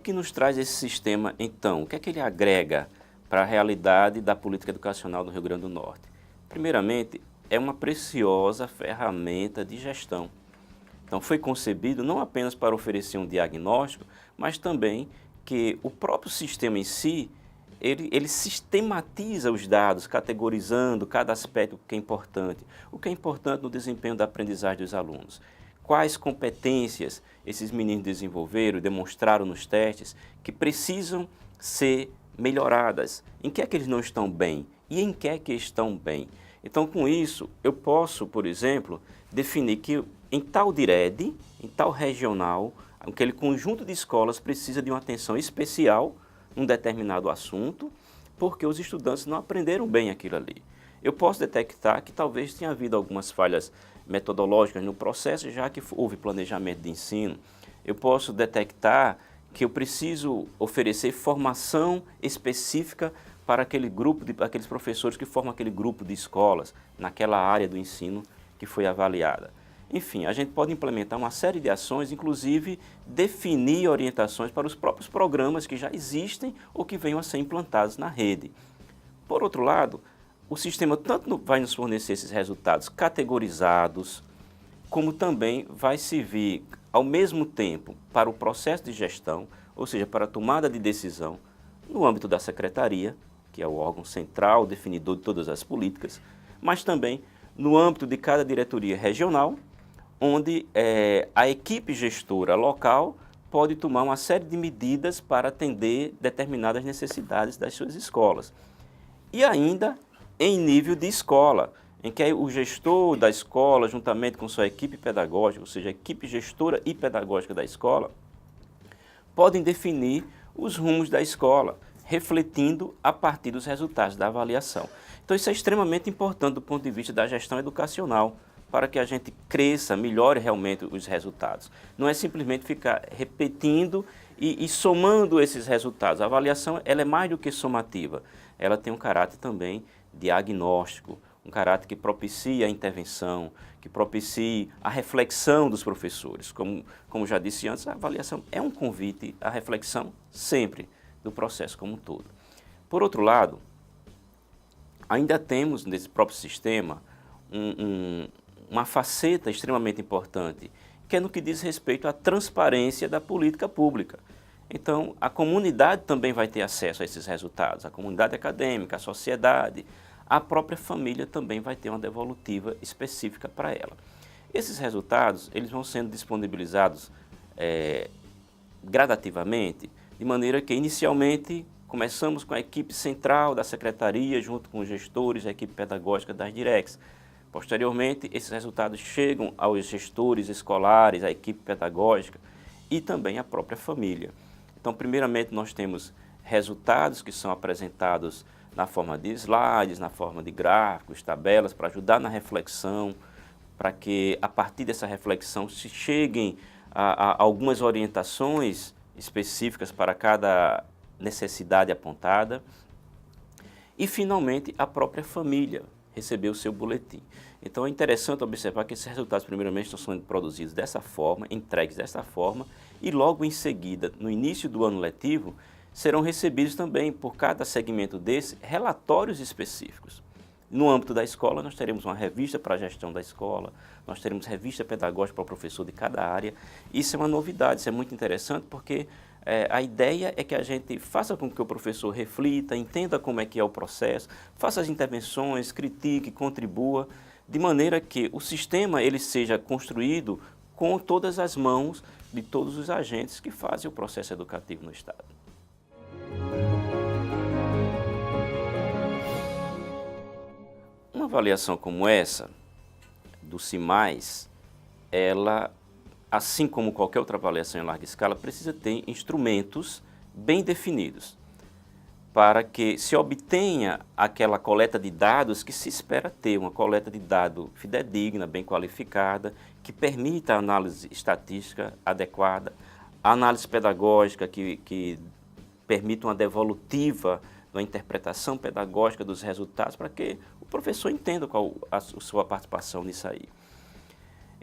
que nos traz esse sistema, então? O que é que ele agrega para a realidade da política educacional do Rio Grande do Norte? Primeiramente, é uma preciosa ferramenta de gestão. Então, foi concebido não apenas para oferecer um diagnóstico, mas também que o próprio sistema em si, ele sistematiza os dados, categorizando cada aspecto que é importante. O que é importante no desempenho da aprendizagem dos alunos. Quais competências esses meninos desenvolveram e demonstraram nos testes que precisam ser melhoradas. Em que é que eles não estão bem e em que é que estão bem. Então, com isso, eu posso, por exemplo, definir que em tal DIRED, em tal regional, aquele conjunto de escolas precisa de uma atenção especial num determinado assunto, porque os estudantes não aprenderam bem aquilo ali. Eu posso detectar que talvez tenha havido algumas falhas metodológicas no processo, já que houve planejamento de ensino. Eu posso detectar que eu preciso oferecer formação específica para aquele grupo, aqueles professores que formam aquele grupo de escolas, naquela área do ensino que foi avaliada. Enfim, a gente pode implementar uma série de ações, inclusive definir orientações para os próprios programas que já existem ou que venham a ser implantados na rede. Por outro lado, o sistema tanto vai nos fornecer esses resultados categorizados, como também vai servir ao mesmo tempo para o processo de gestão, ou seja, para a tomada de decisão no âmbito da secretaria, que é o órgão central, definidor de todas as políticas, mas também no âmbito de cada diretoria regional, onde a equipe gestora local pode tomar uma série de medidas para atender determinadas necessidades das suas escolas. E ainda em nível de escola, em que o gestor da escola, juntamente com sua equipe pedagógica, ou seja, a equipe gestora e pedagógica da escola, podem definir os rumos da escola, refletindo a partir dos resultados da avaliação. Então, isso é extremamente importante do ponto de vista da gestão educacional, para que a gente cresça, melhore realmente os resultados. Não é simplesmente ficar repetindo e somando esses resultados. A avaliação ela é mais do que somativa, ela tem um caráter também diagnóstico, um caráter que propicia a intervenção, que propicie a reflexão dos professores. Como já disse antes, a avaliação é um convite à reflexão sempre do processo como um todo. Por outro lado, ainda temos nesse próprio sistema uma faceta extremamente importante, que é no que diz respeito à transparência da política pública. Então, a comunidade também vai ter acesso a esses resultados, a comunidade acadêmica, a sociedade, a própria família também vai ter uma devolutiva específica para ela. Esses resultados, eles vão sendo disponibilizados gradativamente, de maneira que, inicialmente, começamos com a equipe central da secretaria, junto com os gestores, a equipe pedagógica das DIRECs. Posteriormente, esses resultados chegam aos gestores escolares, à equipe pedagógica e também à própria família. Então, primeiramente, nós temos resultados que são apresentados na forma de slides, na forma de gráficos, tabelas, para ajudar na reflexão, para que, a partir dessa reflexão, se cheguem a algumas orientações específicas para cada necessidade apontada. E, finalmente, a própria família receber o seu boletim. Então é interessante observar que esses resultados primeiramente estão sendo produzidos dessa forma, entregues dessa forma, e logo em seguida, no início do ano letivo, serão recebidos também por cada segmento desse relatórios específicos. No âmbito da escola, nós teremos uma revista para a gestão da escola, nós teremos revista pedagógica para o professor de cada área. Isso é uma novidade, isso é muito interessante porque a ideia é que a gente faça com que o professor reflita, entenda como é que é o processo, faça as intervenções, critique, contribua, de maneira que o sistema ele seja construído com todas as mãos de todos os agentes que fazem o processo educativo no Estado. Uma avaliação como essa, do CIMAIS, ela, assim como qualquer outra avaliação em larga escala, precisa ter instrumentos bem definidos para que se obtenha aquela coleta de dados que se espera ter, uma coleta de dado fidedigna, bem qualificada, que permita a análise estatística adequada, a análise pedagógica que permita uma devolutiva da interpretação pedagógica dos resultados para que o professor entenda qual a sua participação nisso aí.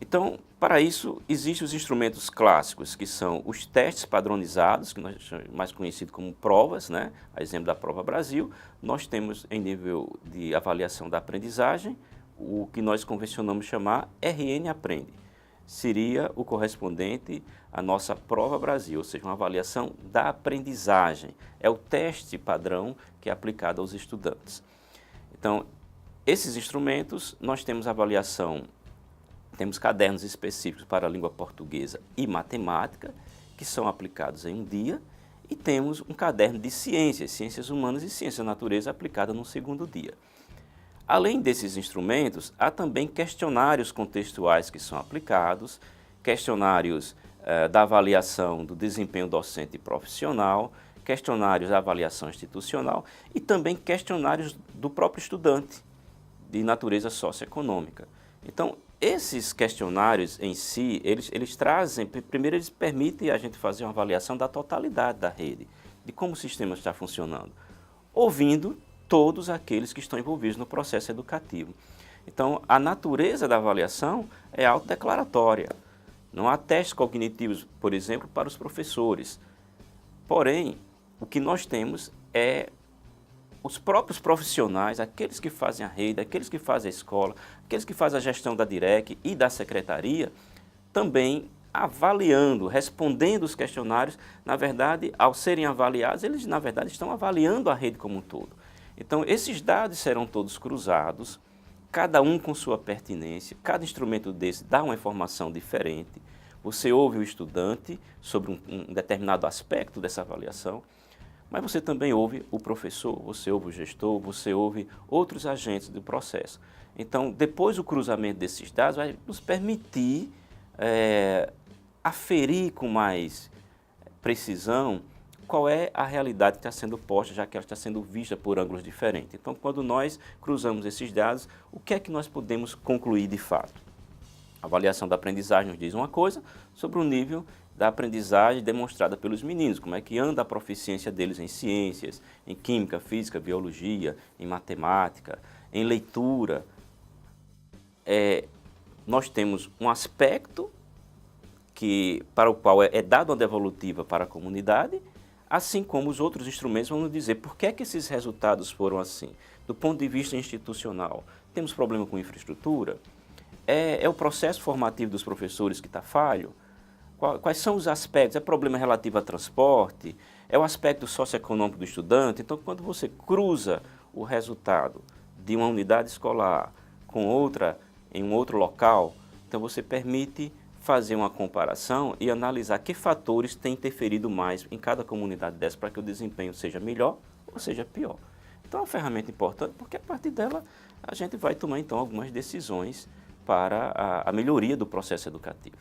Então, para isso, existem os instrumentos clássicos, que são os testes padronizados, que nós chamamos mais conhecido como provas, né? A exemplo da Prova Brasil. Nós temos, em nível de avaliação da aprendizagem, o que nós convencionamos chamar RN Aprende. Seria o correspondente à nossa Prova Brasil, ou seja, uma avaliação da aprendizagem. É o teste padrão que é aplicado aos estudantes. Então, esses instrumentos, nós temos avaliação. Temos cadernos específicos para a língua portuguesa e matemática, que são aplicados em um dia, e temos um caderno de ciências, ciências humanas e ciências da natureza aplicada no segundo dia. Além desses instrumentos, há também questionários contextuais que são aplicados, questionários da avaliação do desempenho docente e profissional, questionários da avaliação institucional e também questionários do próprio estudante, de natureza socioeconômica. Então, esses questionários em si, eles trazem, primeiro eles permitem a gente fazer uma avaliação da totalidade da rede, de como o sistema está funcionando, ouvindo todos aqueles que estão envolvidos no processo educativo. Então, a natureza da avaliação é autodeclaratória. Não há testes cognitivos, por exemplo, para os professores. Porém, o que nós temos é os próprios profissionais, aqueles que fazem a rede, aqueles que fazem a escola, aqueles que fazem a gestão da DIREC e da secretaria, também avaliando, respondendo os questionários. Na verdade, ao serem avaliados, eles na verdade estão avaliando a rede como um todo. Então, esses dados serão todos cruzados, cada um com sua pertinência, cada instrumento desse dá uma informação diferente. Você ouve o estudante sobre um determinado aspecto dessa avaliação, mas você também ouve o professor, você ouve o gestor, você ouve outros agentes do processo. Então, depois o cruzamento desses dados vai nos permitir aferir com mais precisão qual é a realidade que está sendo posta, já que ela está sendo vista por ângulos diferentes. Então, quando nós cruzamos esses dados, o que é que nós podemos concluir de fato? A avaliação da aprendizagem nos diz uma coisa sobre o nível da aprendizagem demonstrada pelos meninos, como é que anda a proficiência deles em ciências, em química, física, biologia, em matemática, em leitura. Nós temos um aspecto para o qual é dado uma devolutiva para a comunidade, assim como os outros instrumentos vão nos dizer por que é que esses resultados foram assim. Do ponto de vista institucional, temos problema com infraestrutura? É o processo formativo dos professores que está falho? Quais são os aspectos? É problema relativo a transporte? É o aspecto socioeconômico do estudante? Então, quando você cruza o resultado de uma unidade escolar com outra em um outro local, então você permite fazer uma comparação e analisar que fatores têm interferido mais em cada comunidade dessa para que o desempenho seja melhor ou seja pior. Então é uma ferramenta importante porque a partir dela a gente vai tomar então algumas decisões para a melhoria do processo educativo.